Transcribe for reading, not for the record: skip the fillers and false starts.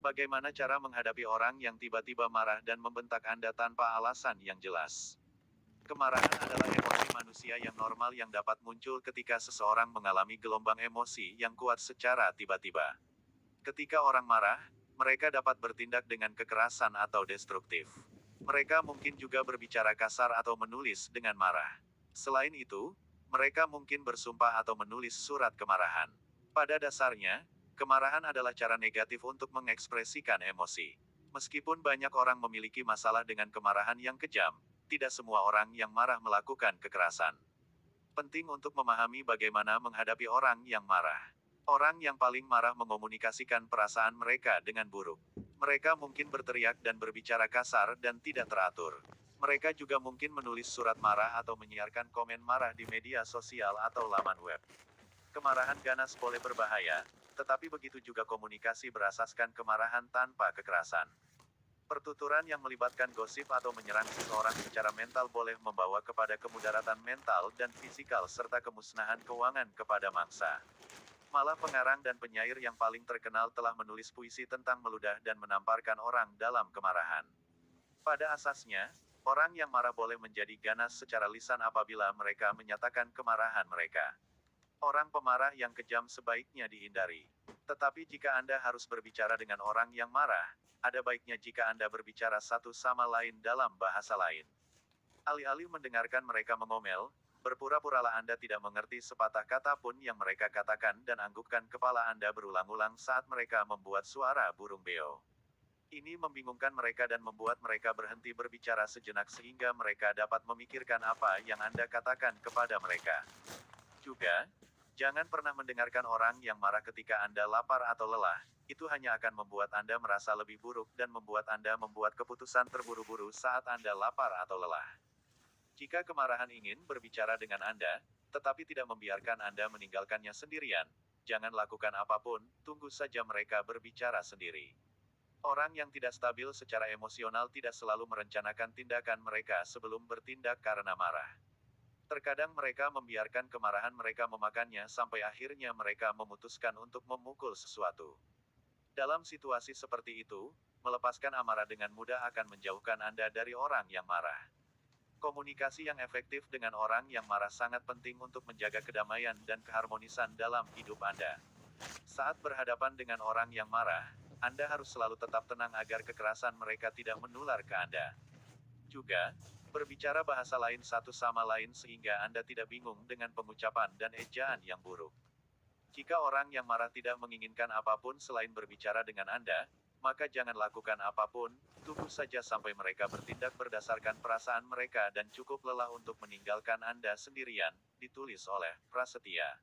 Bagaimana cara menghadapi orang yang tiba-tiba marah dan membentak Anda tanpa alasan yang jelas? Kemarahan adalah emosi manusia yang normal yang dapat muncul ketika seseorang mengalami gelombang emosi yang kuat secara tiba-tiba. Ketika orang marah, mereka dapat bertindak dengan kekerasan atau destruktif. Mereka mungkin juga berbicara kasar atau menulis dengan marah. Selain itu, mereka mungkin bersumpah atau menulis surat kemarahan. Pada dasarnya, kemarahan adalah cara negatif untuk mengekspresikan emosi. Meskipun banyak orang memiliki masalah dengan kemarahan yang kejam, tidak semua orang yang marah melakukan kekerasan. Penting untuk memahami bagaimana menghadapi orang yang marah. Orang yang paling marah mengomunikasikan perasaan mereka dengan buruk. Mereka mungkin berteriak dan berbicara kasar dan tidak teratur. Mereka juga mungkin menulis surat marah atau menyiarkan komen marah di media sosial atau laman web. Kemarahan ganas boleh berbahaya, tetapi begitu juga komunikasi berasaskan kemarahan tanpa kekerasan. Pertuturan yang melibatkan gosip atau menyerang seseorang secara mental boleh membawa kepada kemudaratan mental dan fisikal serta kemusnahan keuangan kepada mangsa. Malah pengarang dan penyair yang paling terkenal telah menulis puisi tentang meludah dan menamparkan orang dalam kemarahan. Pada asasnya, orang yang marah boleh menjadi ganas secara lisan apabila mereka menyatakan kemarahan mereka. Orang pemarah yang kejam sebaiknya dihindari. Tetapi jika Anda harus berbicara dengan orang yang marah, ada baiknya jika Anda berbicara satu sama lain dalam bahasa lain. Alih-alih mendengarkan mereka mengomel, berpura-puralah Anda tidak mengerti sepatah kata pun yang mereka katakan dan anggukkan kepala Anda berulang-ulang saat mereka membuat suara burung beo. Ini membingungkan mereka dan membuat mereka berhenti berbicara sejenak sehingga mereka dapat memikirkan apa yang Anda katakan kepada mereka. Juga, jangan pernah mendengarkan orang yang marah ketika Anda lapar atau lelah. Itu hanya akan membuat Anda merasa lebih buruk dan membuat Anda membuat keputusan terburu-buru saat Anda lapar atau lelah. Jika kemarahan ingin berbicara dengan Anda, tetapi tidak membiarkan Anda meninggalkannya sendirian, jangan lakukan apapun, tunggu saja mereka berbicara sendiri. Orang yang tidak stabil secara emosional tidak selalu merencanakan tindakan mereka sebelum bertindak karena marah. Terkadang mereka membiarkan kemarahan mereka memakannya sampai akhirnya mereka memutuskan untuk memukul sesuatu. Dalam situasi seperti itu, melepaskan amarah dengan mudah akan menjauhkan Anda dari orang yang marah. Komunikasi yang efektif dengan orang yang marah sangat penting untuk menjaga kedamaian dan keharmonisan dalam hidup Anda. Saat berhadapan dengan orang yang marah, Anda harus selalu tetap tenang agar kekerasan mereka tidak menular ke Anda. Juga, berbicara bahasa lain satu sama lain sehingga Anda tidak bingung dengan pengucapan dan ejaan yang buruk. Jika orang yang marah tidak menginginkan apapun selain berbicara dengan Anda, maka jangan lakukan apapun, tunggu saja sampai mereka bertindak berdasarkan perasaan mereka dan cukup lelah untuk meninggalkan Anda sendirian, ditulis oleh Prasetya.